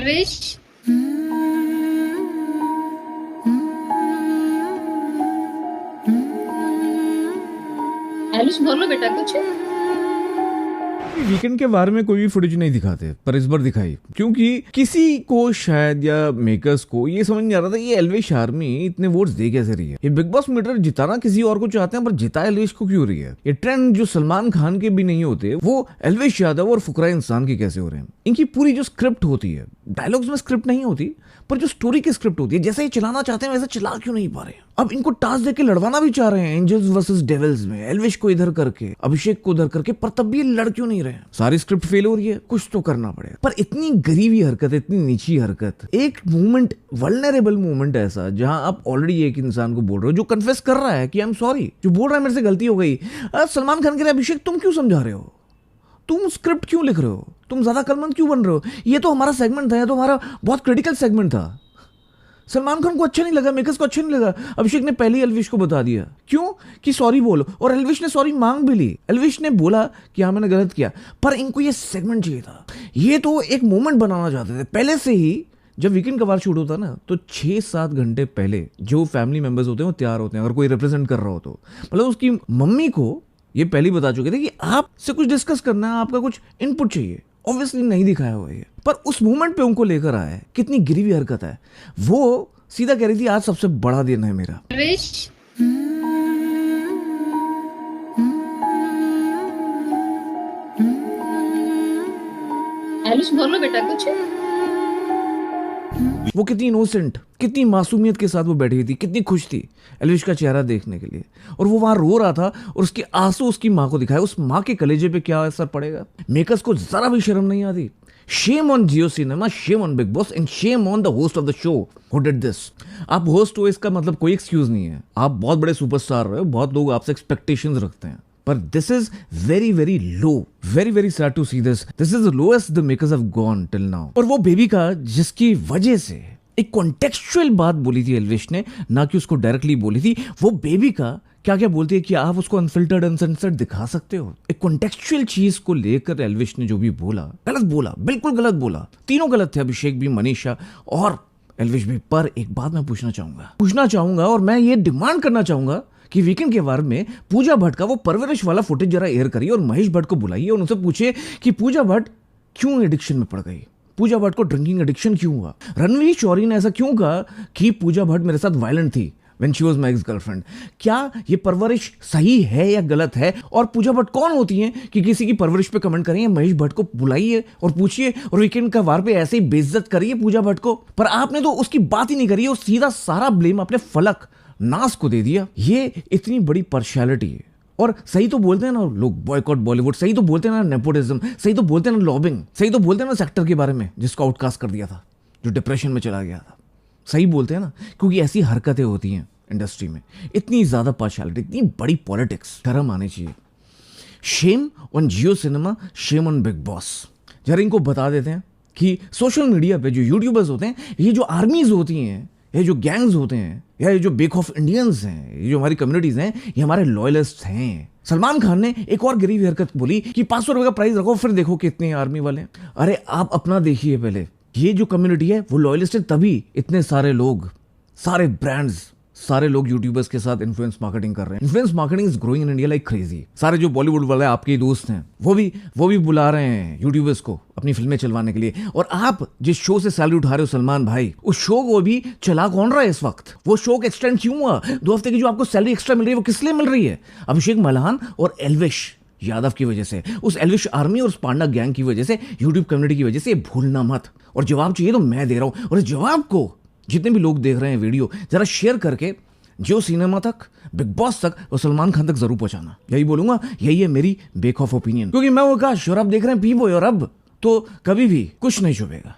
एलविश। एलविश बोलो बेटा कुछ। वीकेंड के बारे में कोई भी फुटेज नहीं दिखाते, पर इस बार दिखाई, क्योंकि किसी को शायद या मेकर्स को ये समझ नहीं आ रहा था ये एल्विश आर्मी इतने वोट्स दे कैसे रही है। ये बिग बॉस मीटर जिताना किसी और को चाहते हैं, पर जिता एल्विश को क्यों रही है। ये ट्रेंड जो सलमान खान के भी नहीं होते वो एल्विश यादव और फुकरा इंसान के कैसे हो रहे हैं। इनकी पूरी जो स्क्रिप्ट होती है, डायलॉग्स में स्क्रिप्ट नहीं होती, पर जो स्टोरी की स्क्रिप्ट होती है, जैसे ये चलाना चाहते हैं वैसे चला क्यों नहीं पा रहे हैं। अब इनको टास्क देके लड़वाना भी चाह रहे हैं एंजल्स वर्सेस डेविल्स में, एल्विश को इधर करके अभिषेक को उधर करके, पर तब भी ये लड़ क्यों नहीं रहे हैं। सारी स्क्रिप्ट फेल हो रही है, कुछ तो करना पड़ेगा। पर इतनी गरीबी हरकत, इतनी नीची हरकत, एक मूवमेंट, वल्नरेबल मूवमेंट ऐसा जहां आप ऑलरेडी एक इंसान को बोल रहे हो जो कन्फेस कर रहा है कि आई एम सॉरी, जो बोल रहा है मेरे से गलती हो गई। सलमान खान के लिए अभिषेक तुम क्यों समझा रहे हो, तुम स्क्रिप्ट क्यों लिख रहे हो, तुम ज्यादा कलमंद क्यों बन रहे हो। ये तो हमारा सेगमेंट था, ये तो हमारा बहुत क्रिटिकल सेगमेंट था। सलमान खान को अच्छा नहीं लगा, मेकर्स को अच्छा नहीं लगा, अभिषेक ने पहले ही एल्विश को बता दिया क्यों कि सॉरी बोलो, और एल्विश ने सॉरी मांग भी ली। एल्विश ने बोला कि हाँ मैंने गलत किया, पर इनको ये सेगमेंट चाहिए था। ये तो एक मोमेंट बनाना चाहते थे पहले से ही। जब वीकेंड का वार शूट होता ना तो 6-7 घंटे पहले जो फैमिली मेंबर्स होते हैं वो तैयार होते हैं, अगर कोई रिप्रेजेंट कर रहा हो तो। मतलब उसकी मम्मी को ये पहले ही बता चुके थे कि आपसे कुछ डिस्कस करना है, आपका कुछ इनपुट चाहिए। ऑब्वियसली नहीं दिखाया हुआ है, पर उस मोमेंट पे उनको लेकर आया है। कितनी गिरी हरकत है। वो सीधा कह रही थी आज सबसे बड़ा दिन है मेरा। एलविश एलविश बोलो बेटा कुछ। वो कितनी इनोसेंट, कितनी मासूमियत के साथ वो बैठी थी, कितनी खुश थी एल्विश का चेहरा देखने के लिए। और वो वहां रो रहा था और उसके आंसू उसकी माँ को दिखाए। उस माँ के कलेजे पे क्या असर पड़ेगा। मेकर्स को जरा भी शर्म नहीं आती। Shame on Jio cinema, shame on big boss and shame on the host of the show who did this. आप होस्ट हो इसका मतलब कोई एक्सक्यूज नहीं है, आप बहुत बड़े सुपरस्टार रहे हो, बहुत लोग आपसे एक्सपेक्टेशंस रखते हैं, पर this is very very low, very very sad to see this. This is the lowest the makers have gone till now. और वो बेबी का जिसकी वजह से एक कॉन्टेक्चुअल बात बोली थी एल्विश ने, ना कि उसको डायरेक्टली बोली थी, वो बेबी का क्या क्या बोलती है कि आप उसको अनफिल्टर्ड अनसेंसर्ड दिखा सकते हो। एक कॉन्टेक्चुअल चीज को लेकर एल्विश ने जो भी बोला, गलत बोला, बिल्कुल गलत बोला। तीनों गलत थे, अभिषेक भी, मनीषा और एल्विश भी। पर एक बात मैं पूछना चाहूंगा और मैं ये डिमांड करना चाहूंगा कि वीकेंड के वार में पूजा भट्ट का वो परवरिश वाला फुटेज जरा एयर करिए और महेश भट्ट को बुलाइए और उनसे पूछिए कि पूजा भट्ट क्यों एडिक्शन में पड़ गई, पूजा भट्ट को ड्रिंकिंग एडिक्शन क्यों हुआ। रणवीर शौरी ने ऐसा क्यों कहा कि पूजा भट्ट मेरे साथ वायलेंट थी when she was my ex-girlfriend। क्या ये परवरिश सही है या गलत है। और पूजा भट्ट कौन होती हैं कि किसी की परवरिश पे कमेंट करिए। महेश भट्ट को बुलाइए और पूछिए और वीकेंड का वार पे ऐसे ही बेइज्जत करिए पूजा भट्ट को। पर आपने तो उसकी बात ही नहीं करी और सीधा सारा ब्लेम अपने फलक नास को दे दिया। ये इतनी बड़ी पार्शियलिटी है। और सही तो बोलते हैं ना लोग, बॉयकॉट बॉलीवुड, सही तो बोलते हैं ना नेपोटिज्म, सही तो बोलते हैं ना लॉबिंग, सही तो बोलते हैं ना सेक्टर के बारे में जिसको आउटकास्ट कर दिया था, जो डिप्रेशन में चला गया था। सही बोलते हैं ना, क्योंकि ऐसी हरकतें होती हैं इंडस्ट्री में। इतनी ज्यादा पार्शियलिटी, इतनी बड़ी पॉलिटिक्स, शर्म आनी चाहिए। Shame on Jio cinema, shame on big boss. जरा इनको बता देते हैं कि सोशल मीडिया पे जो यूट्यूबर्स होते हैं, ये जो आर्मीज होती हैं, ये जो गैंग्स होते हैं, या ये जो बेक ऑफ इंडियंस हैं, ये जो हमारी कम्युनिटीज हैं, ये हमारे लॉयलिस्ट हैं। सलमान खान ने एक और गरीब हरकत बोली कि 500 रुपए का प्राइस रखो, फिर देखो कितने आर्मी वाले। अरे आप अपना देखिए पहले। ये जो कम्युनिटी है वो लॉयलिस्ट है, तभी इतने सारे लोग, सारे ब्रांड्स, सारे लोग यूट्यूबर्स के साथ इन्फ्लुएंस मार्केटिंग कर रहे हैं। Influence marketing is growing in India like crazy. सारे जो बॉलीवुड वाले आपके दोस्त हैं वो भी बुला रहे हैं यूट्यूबर्स को अपनी फिल्में चलवाने के लिए। और आप जिस शो से सैलरी उठा रहे हो सलमान भाई, उस शो को भी चला कौन रहा है इस वक्त। वो शो का एक्सटेंड क्यों हुआ। 2 हफ्ते की जो आपको सैलरी एक्स्ट्रा मिल रही है वो किस लिए मिल रही है। अभिषेक मल्हान और एल्विश यादव की वजह से, उस एल्विश आर्मी और उस पांडा गैंग की वजह से, यूट्यूब कम्युनिटी की वजह से। भूलना मत। और जवाब चाहिए तो मैं दे रहा हूं, और इस जवाब को जितने भी लोग देख रहे हैं वीडियो, जरा शेयर करके जियो सिनेमा तक, बिग बॉस तक और सलमान खान तक जरूर पहुंचाना। यही बोलूंगा, यही है मेरी बेक ऑफ ओपिनियन। क्योंकि मैं वो काश, और आप देख रहे हैं पी बॉय, और अब तो कभी भी कुछ नहीं छुपेगा।